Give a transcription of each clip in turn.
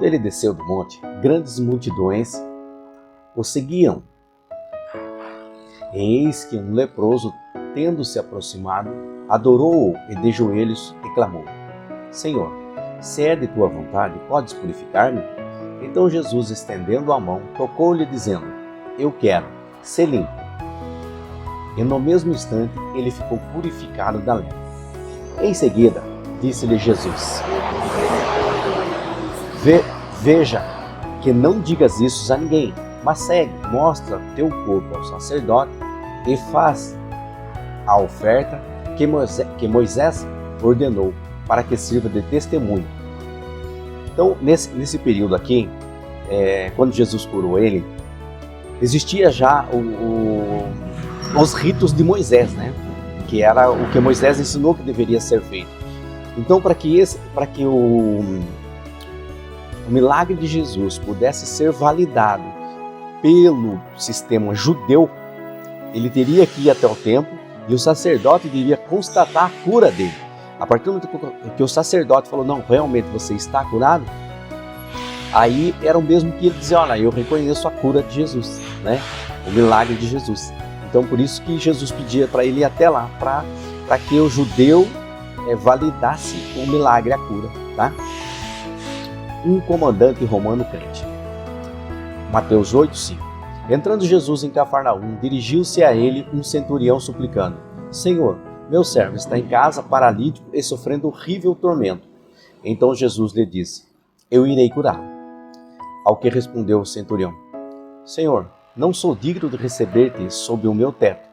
ele desceu do monte, grandes multidões o seguiam. Eis que um leproso, tendo se aproximado, adorou-o e de joelhos e clamou: Senhor, se é de tua vontade, podes purificar-me? Então Jesus, estendendo a mão, tocou-lhe, dizendo: Eu quero, sê limpo. E no mesmo instante ele ficou purificado da lepra. Em seguida, disse-lhe Jesus: Veja que não digas isso a ninguém, mas segue, mostra teu corpo ao sacerdote e faz a oferta que Moisés ordenou para que sirva de testemunho. Então, nesse período aqui, quando Jesus curou ele, existia já os ritos de Moisés, né? Que era o que Moisés ensinou que deveria ser feito. Então, para que o milagre de Jesus pudesse ser validado pelo sistema judeu, ele teria que ir até o templo e o sacerdote deveria constatar a cura dele. A partir do momento que o sacerdote falou: não, realmente você está curado, aí era o mesmo que ele dizia: olha, eu reconheço a cura de Jesus, né? O milagre de Jesus. Então, por isso que Jesus pedia para ele ir até lá, para que o judeu validasse o milagre, a cura, tá? Um comandante romano crente. Mateus 8:5. Entrando Jesus em Cafarnaum, dirigiu-se a ele um centurião suplicando: Senhor, meu servo está em casa, paralítico e sofrendo horrível tormento. Então Jesus lhe disse: Eu irei curá-lo. Ao que respondeu o centurião: Senhor, não sou digno de receber-te sob o meu teto,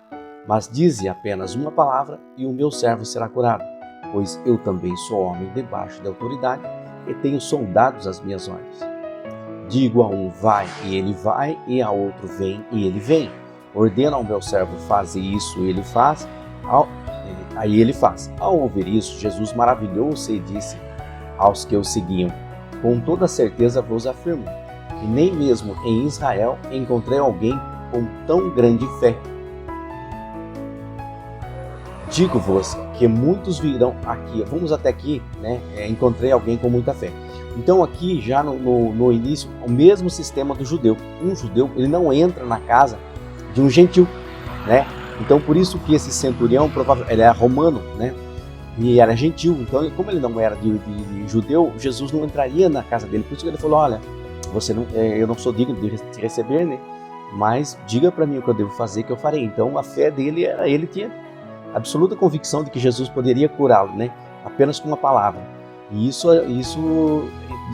mas dize apenas uma palavra e o meu servo será curado, pois eu também sou homem debaixo de autoridade e tenho soldados às minhas ordens. Digo a um: vai, e ele vai, e a outro: vem, e ele vem. Ordena ao meu servo: faze isso, e ele faz. Aí ele faz. Ao ouvir isso, Jesus maravilhou-se e disse aos que o seguiam: com toda certeza vos afirmo, que nem mesmo em Israel encontrei alguém com tão grande fé. Digo-vos que muitos virão aqui. Vamos até aqui, né? Encontrei alguém com muita fé. Então aqui já no início, o mesmo sistema do judeu. Um judeu, ele não entra na casa de um gentil, né? Então por isso que esse centurião, provavelmente, ele era romano, né? E era gentil. Então, como ele não era de judeu, Jesus não entraria na casa dele. Por isso que ele falou: olha, eu não sou digno de te receber, né? Mas diga para mim o que eu devo fazer, que eu farei. Então a fé dele era, ele tinha absoluta convicção de que Jesus poderia curá-lo, né? Apenas com uma palavra. E isso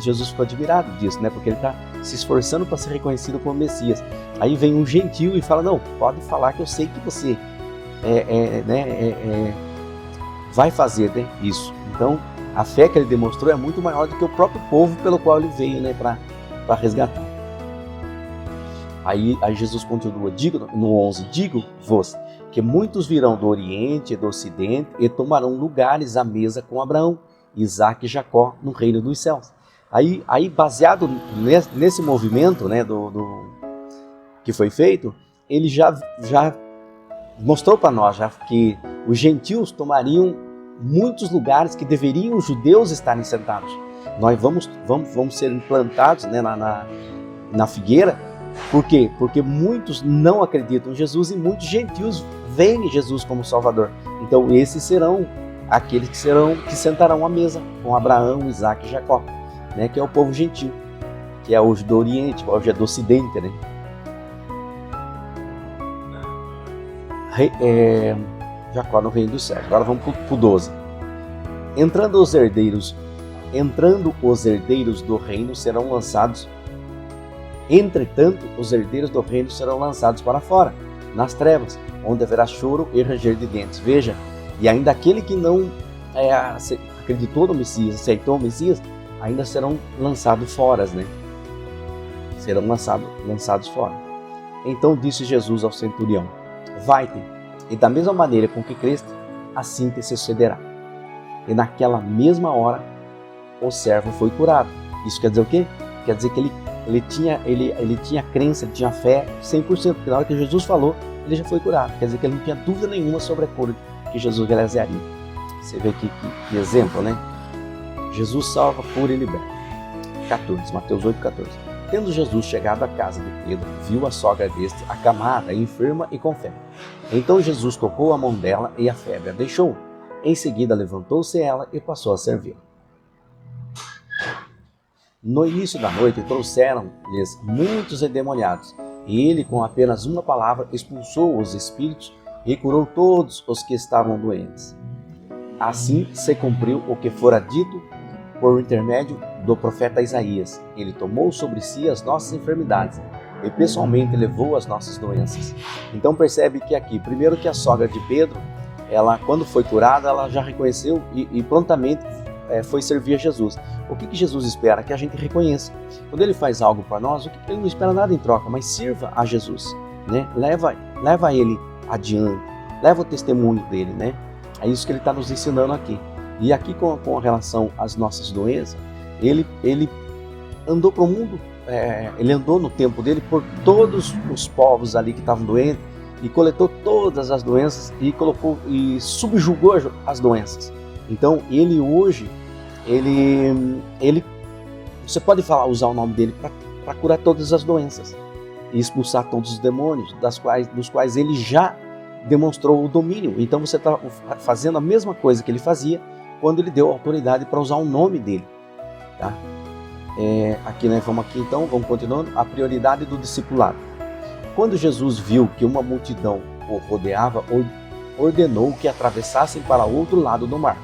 Jesus ficou admirado disso, né? Porque ele está se esforçando para ser reconhecido como Messias. Aí vem um gentil e fala: não, pode falar que eu sei que você vai fazer, né, isso. Então a fé que ele demonstrou é muito maior do que o próprio povo pelo qual ele veio, né, para resgatar. Aí Jesus continua, no 11, digo-vos que muitos virão do Oriente e do Ocidente e tomarão lugares à mesa com Abraão, Isaque e Jacó no reino dos céus. Aí baseado nesse movimento, né, que foi feito, ele já mostrou para nós já que os gentios tomariam muitos lugares que deveriam os judeus estarem sentados. Nós vamos ser implantados, né, na figueira. Por quê? Porque muitos não acreditam em Jesus e muitos gentios veem Jesus como Salvador. Então esses serão aqueles que sentarão à mesa com Abraão, Isaque e Jacó, né, que é o povo gentil, que é hoje do Oriente, hoje é do Ocidente, né? Jacó no reino dos céus. Agora vamos para o 12. Entrando os herdeiros do reino serão lançados. Entretanto, os herdeiros do reino serão lançados para fora, nas trevas, onde haverá choro e ranger de dentes. Veja, e ainda aquele que não acreditou no Messias, aceitou o Messias, ainda serão lançados fora, né? Serão lançados fora. Então disse Jesus ao centurião: vai-te, e da mesma maneira com que creste, assim te sucederá. E naquela mesma hora, o servo foi curado. Isso quer dizer o quê? Quer dizer que ele tinha crença, ele tinha fé 100%, porque na hora que Jesus falou, ele já foi curado. Quer dizer que ele não tinha dúvida nenhuma sobre a cura que Jesus realizaria. Você vê que exemplo, né? Jesus salva, cura e liberta. 14, Mateus 8, 14. Tendo Jesus chegado à casa de Pedro, viu a sogra deste acamada, enferma e com febre. Então Jesus tocou a mão dela e a febre a deixou. Em seguida levantou-se ela e passou a servir. No início da noite trouxeram-lhes muitos endemoniados, e ele com apenas uma palavra expulsou os espíritos e curou todos os que estavam doentes. Assim se cumpriu o que fora dito por intermédio do profeta Isaías. Ele tomou sobre si as nossas enfermidades e pessoalmente levou as nossas doenças. Então percebe que aqui, primeiro que a sogra de Pedro, ela quando foi curada, ela já reconheceu e prontamente foi servir a Jesus. O que Jesus espera? Que a gente reconheça. Quando ele faz algo para nós, ele não espera nada em troca, mas sirva a Jesus, né? Leva ele adiante, leva o testemunho dele, né? É isso que ele está nos ensinando aqui. E aqui com relação às nossas doenças, ele andou para o mundo, ele andou no tempo dele por todos os povos ali que estavam doentes e coletou todas as doenças e colocou e subjugou as doenças. Então ele hoje, você pode usar o nome dele para curar todas as doenças e expulsar todos os demônios, dos quais ele já demonstrou o domínio. Então você está fazendo a mesma coisa que ele fazia quando ele deu autoridade para usar o nome dele, tá? Vamos continuando. A prioridade do discipulado. Quando Jesus viu que uma multidão o rodeava, ordenou que atravessassem para outro lado do mar.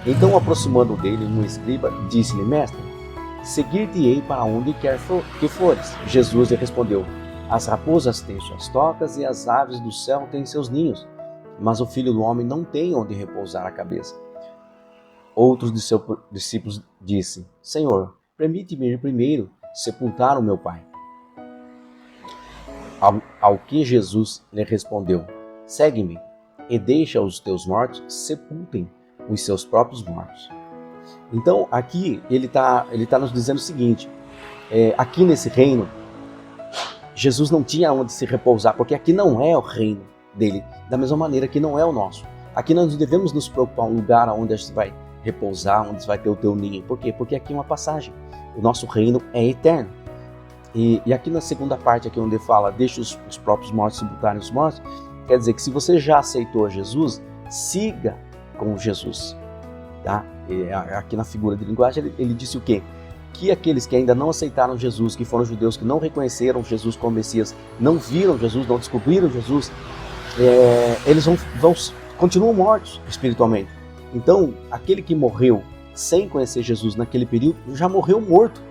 Então, aproximando dele um escriba, disse-lhe: Mestre, seguir-te-ei para onde quer que fores. Jesus lhe respondeu: As raposas têm suas tocas e as aves do céu têm seus ninhos, mas o Filho do Homem não tem onde repousar a cabeça. Outros de seus discípulos disse: Senhor, permite-me ir primeiro sepultar o meu pai. Ao que Jesus lhe respondeu: Segue-me e deixa os teus mortos sepultem os seus próprios mortos. Então aqui ele tá nos dizendo o seguinte: aqui nesse reino Jesus não tinha onde se repousar, porque aqui não é o reino dele, da mesma maneira que não é o nosso. Aqui nós devemos nos preocupar um lugar onde a gente vai repousar, onde vai ter o teu ninho. Por quê? Porque aqui é uma passagem. O nosso reino é eterno. E aqui na segunda parte, aqui onde fala, deixa os próprios mortos sepultarem os mortos, quer dizer que se você já aceitou Jesus, siga com Jesus. Tá? Aqui na figura de linguagem ele disse o quê? Que aqueles que ainda não aceitaram Jesus, que foram judeus, que não reconheceram Jesus como Messias, não viram Jesus, não descobriram Jesus, eles continuam mortos espiritualmente. Então, aquele que morreu sem conhecer Jesus naquele período, já morreu morto.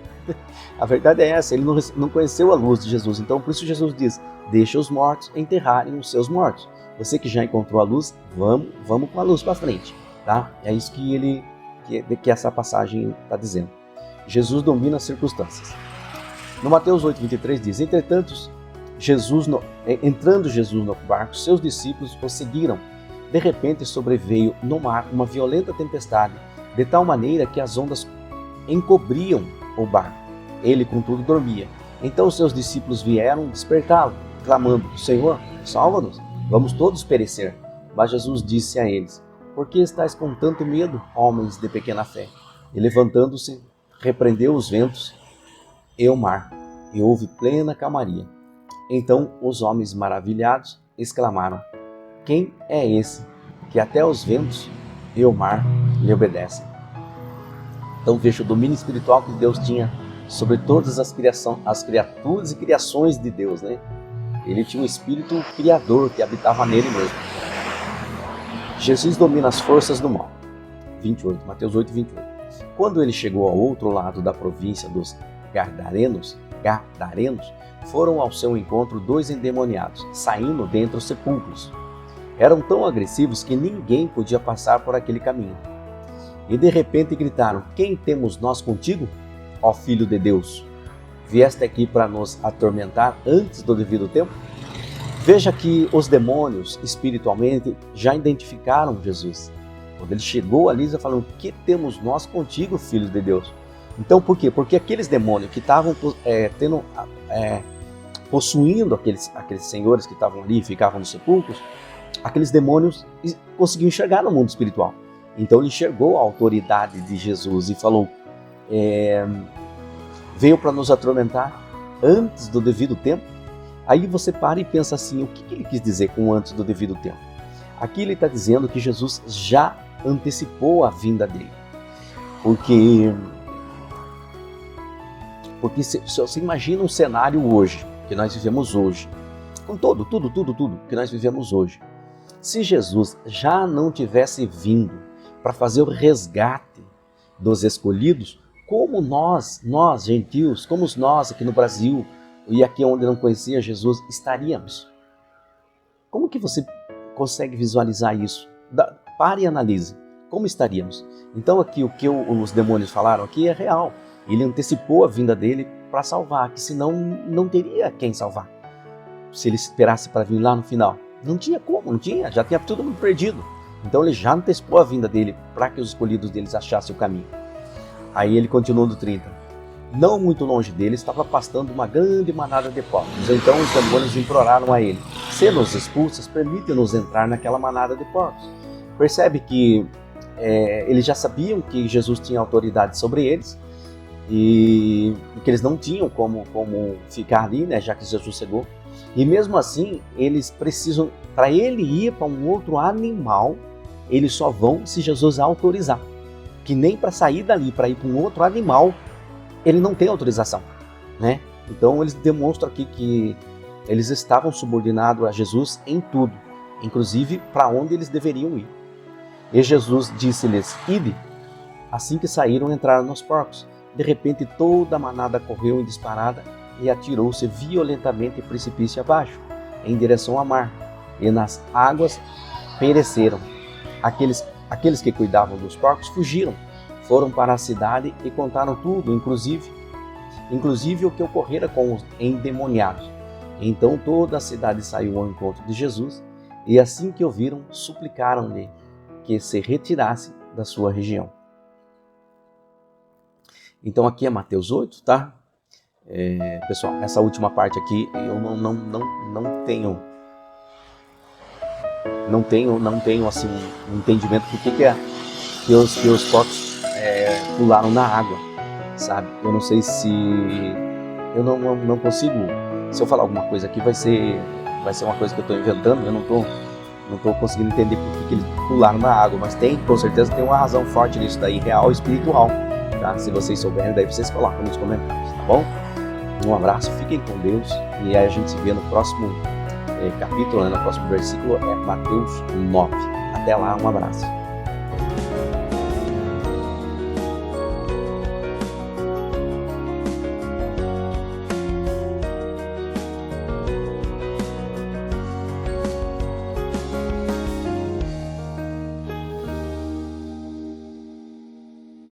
A verdade é essa, ele não conheceu a luz de Jesus. Então, por isso Jesus diz: deixa os mortos enterrarem os seus mortos. Você que já encontrou a luz, vamos com a luz para frente. Tá? É isso que essa passagem está dizendo. Jesus domina as circunstâncias. No Mateus 8:23 diz: Entretanto, entrando Jesus no barco, seus discípulos o seguiram. De repente sobreveio no mar uma violenta tempestade, de tal maneira que as ondas encobriam o barco. Ele, contudo, dormia. Então seus discípulos vieram despertá-lo, clamando: Senhor, salva-nos, vamos todos perecer. Mas Jesus disse a eles: Por que estáis com tanto medo, homens de pequena fé? E levantando-se, repreendeu os ventos e o mar, e houve plena calmaria. Então os homens maravilhados exclamaram: Quem é esse que até os ventos e o mar lhe obedecem? Então veja o domínio espiritual que Deus tinha sobre todas as criaturas e criações de Deus, né? Ele tinha um espírito criador que habitava nele mesmo. Jesus domina as forças do mal. 28, Mateus 8:28. Quando ele chegou ao outro lado da província dos Gadarenos, foram ao seu encontro 2 endemoniados, saindo dentre os sepulcros. Eram tão agressivos que ninguém podia passar por aquele caminho. E de repente gritaram: Quem temos nós contigo, ó Filho de Deus? Vieste aqui para nos atormentar antes do devido tempo? Veja que os demônios, espiritualmente, já identificaram Jesus. Quando ele chegou ali, eles falaram: Que temos nós contigo, Filho de Deus? Então por quê? Porque aqueles demônios que estavam possuindo aqueles senhores que estavam ali, ficavam nos sepulcros, aqueles demônios conseguiam enxergar no mundo espiritual. Então ele enxergou a autoridade de Jesus e falou: Veio para nos atormentar antes do devido tempo? Aí você para e pensa assim, o que ele quis dizer com antes do devido tempo? Aqui ele está dizendo que Jesus já antecipou a vinda dele. Porque se você imagina um cenário hoje, que nós vivemos hoje, com tudo que nós vivemos hoje. Se Jesus já não tivesse vindo para fazer o resgate dos escolhidos, como nós gentios, como nós aqui no Brasil e aqui onde não conhecia Jesus, estaríamos? Como que você consegue visualizar isso? Pare e analise. Como estaríamos? Então aqui o que os demônios falaram aqui é real. Ele antecipou a vinda dele para salvar, que senão não teria quem salvar. Se ele esperasse para vir lá no final. Não tinha como, não tinha, já tinha todo mundo perdido. Então ele já antecipou a vinda dele para que os escolhidos deles achassem o caminho. Aí ele continuou no 30. Não muito longe dele estava pastando uma grande manada de porcos. Então os demônios imploraram a ele: se nos expulsas, permite-nos entrar naquela manada de porcos. Percebe que eles já sabiam que Jesus tinha autoridade sobre eles e que eles não tinham como ficar ali, né, já que Jesus chegou. E mesmo assim, eles precisam, para ele ir para um outro animal, eles só vão se Jesus autorizar. Que nem para sair dali, para ir para um outro animal, ele não tem autorização, né? Então eles demonstram aqui que eles estavam subordinados a Jesus em tudo, inclusive para onde eles deveriam ir. E Jesus disse-lhes: ide. Assim que saíram, entraram nos porcos. De repente toda a manada correu em disparada e atirou-se violentamente precipício abaixo, em direção ao mar, e nas águas pereceram. Aqueles que cuidavam dos porcos fugiram, foram para a cidade e contaram tudo, inclusive o que ocorrera com os endemoniados. Então toda a cidade saiu ao encontro de Jesus, e assim que o viram, suplicaram-lhe que se retirasse da sua região. Então aqui é Mateus 8, tá? Pessoal, essa última parte aqui eu não tenho assim um entendimento do que os porcos pularam na água, sabe? Eu não sei se eu não consigo. Se eu falar alguma coisa aqui vai ser uma coisa que eu estou inventando. Eu não tô conseguindo entender por que eles pularam na água, mas com certeza tem uma razão forte nisso daí, real e espiritual, tá? Se vocês souberem, daí vocês colocam nos comentários, tá bom? Um abraço, fiquem com Deus e aí a gente se vê no próximo capítulo, né? No próximo versículo é Mateus 9. Até lá, um abraço.